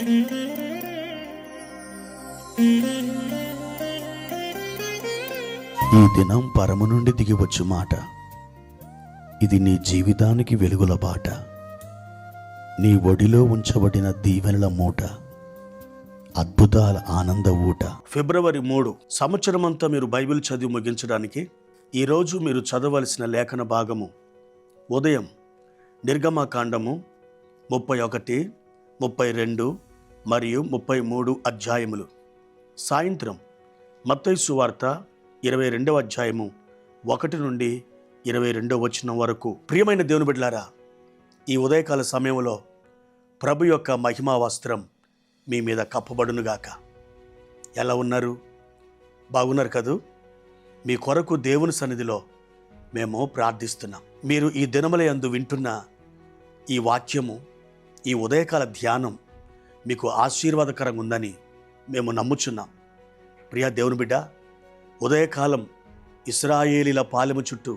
ఈ దినం పరము నుండి దిగివచ్చు మాట. ఇది నీ జీవితానికి వెలుగుల బాట. నీ ఒడిలో ఉంచబడిన దీవెనల మూట, అద్భుతాల ఆనంద ఊట. ఫిబ్రవరి 3 సంవత్సరమంతా మీరు బైబిల్ చదివి ముగించడానికి ఈరోజు మీరు చదవలసిన లేఖన భాగము ఉదయం నిర్గమకాండము 31, 32 మరియు 33 అధ్యాయములు. సాయంత్రం మత్తయి సువార్త 22వ అధ్యాయము 1 నుండి 22వ వచనం వరకు. ప్రియమైన దేవుని బిడ్డలారా, ఈ ఉదయకాల సమయంలో ప్రభు యొక్క మహిమా వస్త్రం మీ మీద కప్పబడునుగాక. ఎలా ఉన్నారు? బాగున్నారు కదూ? మీ కొరకు దేవుని సన్నిధిలో మేము ప్రార్థిస్తున్నాం. మీరు ఈ దినముల యందు వింటున్న ఈ వాక్యము, ఈ ఉదయకాల ధ్యానం మీకు ఆశీర్వాదకరంగా ఉందని మేము నమ్ముచున్నాం. ప్రియ దేవుని బిడ్డ, ఉదయకాలం ఇశ్రాయేలీల పాలెము చుట్టూ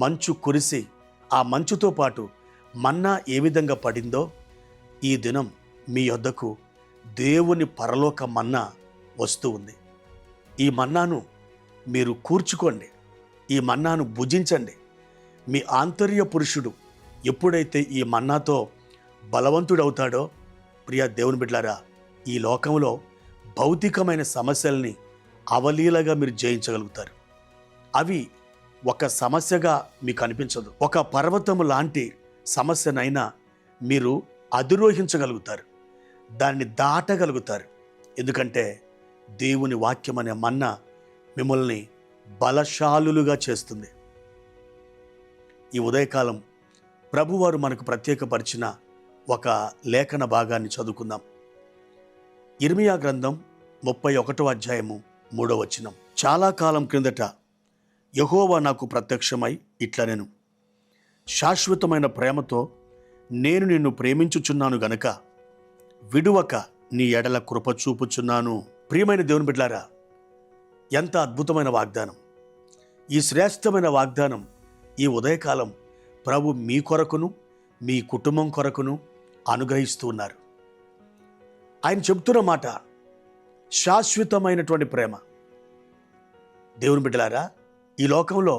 మంచు కురిసి ఆ మంచుతో పాటు మన్నా ఏ విధంగా పడిందో, ఈ దినం మీ యొద్దకు దేవుని పరలోక మన్నా వస్తూ ఉంది. ఈ మన్నాను మీరు కూర్చుకోండి, ఈ మన్నాను భుజించండి. మీ ఆంతర్య పురుషుడు ఎప్పుడైతే ఈ మన్నాతో బలవంతుడవుతాడో, ప్రియ దేవుని బిడ్డలారా, ఈ లోకంలో భౌతికమైన సమస్యల్ని అవలీలగా మీరు జయించగలుగుతారు. అవి ఒక సమస్యగా మీకు అనిపించదు. ఒక పర్వతము లాంటి సమస్యనైనా మీరు అధిరోహించగలుగుతారు, దాన్ని దాటగలుగుతారు. ఎందుకంటే దేవుని వాక్యం అనే మన్నా మిమ్మల్ని బలశాలులుగా చేస్తుంది. ఈ ఉదయకాలం ప్రభువారు మనకు ప్రత్యేకపరిచిన ఒక లేఖన భాగాన్ని చదువుకుందాం. ఇర్మియా గ్రంథం 31వ అధ్యాయము 3వ వచనం. చాలా కాలం క్రిందట యెహోవా నాకు ప్రత్యక్షమై ఇట్లనెను, శాశ్వతమైన ప్రేమతో నేను నిన్ను ప్రేమించుచున్నాను గనుక విడువక నీ ఎడల కృప చూపుచున్నాను. ప్రియమైన దేవుని బిడ్డలారా, ఎంత అద్భుతమైన వాగ్దానం! ఈ శ్రేష్టమైన వాగ్దానం ఈ ఉదయకాలం ప్రభు మీ కొరకును మీ కుటుంబం కొరకును అనుగ్రహిస్తూ ఉన్నారు. ఆయన చెబుతున్న మాట శాశ్వతమైనటువంటి ప్రేమ. దేవుని బిడ్డలారా, ఈ లోకంలో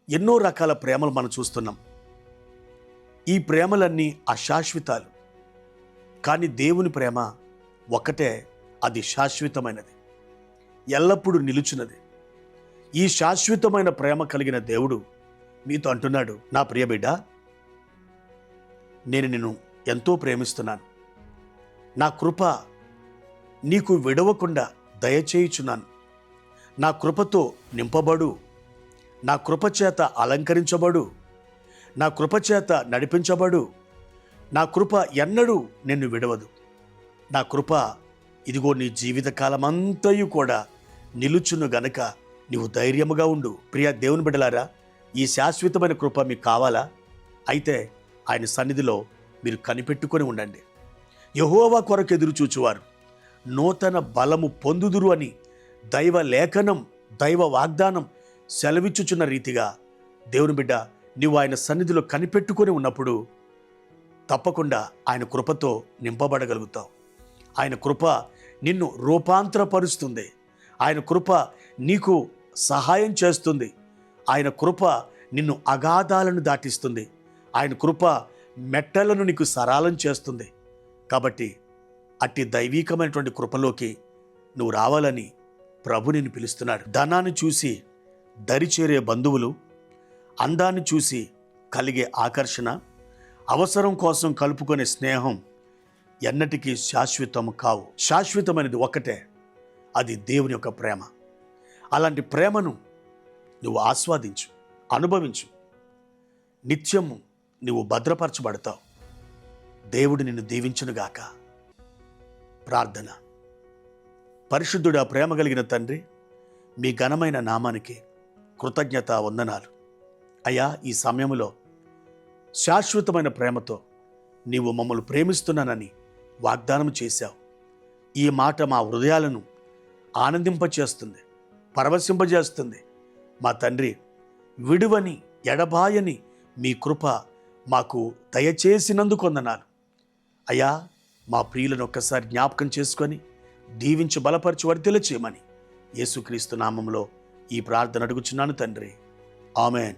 ఎన్నో రకాల ప్రేమలు మనం చూస్తున్నాం. ఈ ప్రేమలన్నీ అశాశ్వతాలు. కానీ దేవుని ప్రేమ ఒక్కటే, అది శాశ్వతమైనది, ఎల్లప్పుడూ నిలుచున్నది. ఈ శాశ్వతమైన ప్రేమ కలిగిన దేవుడు మీతో అంటున్నాడు, నా ప్రియ బిడ్డ, నేను నిన్ను ఎంతో ప్రేమిస్తున్నాను. నా కృప నీకు విడవకుండా దయచేయుచున్నాను. నా కృపతో నింపబడు, నా కృపచేత అలంకరించబడు, నా కృపచేత నడిపించబడు. నా కృప ఎన్నడూ నిన్ను విడవదు. నా కృప ఇదిగో నీ జీవితకాలమంతయు కూడా నిలుచును గనక నీవు ధైర్యముగా ఉండు. ప్రియ దేవుని బిడ్డలారా, ఈ శాశ్వతమైన కృప మీకు కావాలా? అయితే ఆయన సన్నిధిలో మీరు కనిపెట్టుకొని ఉండండి. యెహోవా కొరకు ఎదురు చూచువారు నూతన బలము పొందుదురు అని దైవ లేఖనం, దైవ వాగ్దానం సెలవిచ్చుచున్న రీతిగా దేవుని బిడ్డ, నీవు ఆయన సన్నిధిలో కనిపెట్టుకొని ఉన్నప్పుడు తప్పకుండా ఆయన కృపతో నింపబడగలుగుతావు. ఆయన కృప నిన్ను రూపాంతరపరుస్తుంది. ఆయన కృప నీకు సహాయం చేస్తుంది. ఆయన కృప నిన్ను అగాధాలను దాటిస్తుంది. ఆయన కృప మెట్టలను నీకు సరాలం చేస్తుంది. కాబట్టి అట్టి దైవీకమైనటువంటి కృపలోకి నువ్వు రావాలని ప్రభు నిన్ను పిలుస్తున్నాడు. ధనాన్ని చూసి దరిచేరే బంధువులు, అందాన్ని చూసి కలిగే ఆకర్షణ, అవసరం కోసం కలుపుకునే స్నేహం ఎన్నటికీ శాశ్వతం కావు. శాశ్వతమైనది ఒక్కటే, అది దేవుని యొక్క ప్రేమ. అలాంటి ప్రేమను నువ్వు ఆస్వాదించు, అనుభవించు. నిత్యము నువ్వు భద్రపరచబడతావు. దేవుడు నిన్ను దీవించునుగాక. ప్రార్థన. పరిశుద్ధుడా, ప్రేమ కలిగిన తండ్రి, మీ ఘనమైన నామానికి కృతజ్ఞత వందనాలు. అయ్యా, ఈ సమయంలో శాశ్వతమైన ప్రేమతో నీవు మమ్మల్ని ప్రేమిస్తున్నానని వాగ్దానం చేశావు. ఈ మాట మా హృదయాలను ఆనందింపచేస్తుంది, పరవశింపజేస్తుంది. మా తండ్రి, విడువని ఎడబాయని మీ కృప మాకు దయచేసినందుకు వందనాలు. అయ్యా, మా ప్రియులను ఒక్కసారి జ్ఞాపకం చేసుకొని దీవించి బలపరిచి వర్ధిల్ల చేయమని యేసుక్రీస్తు నామంలో ఈ ప్రార్థన అడుగుచున్నాను తండ్రి. ఆమెన్.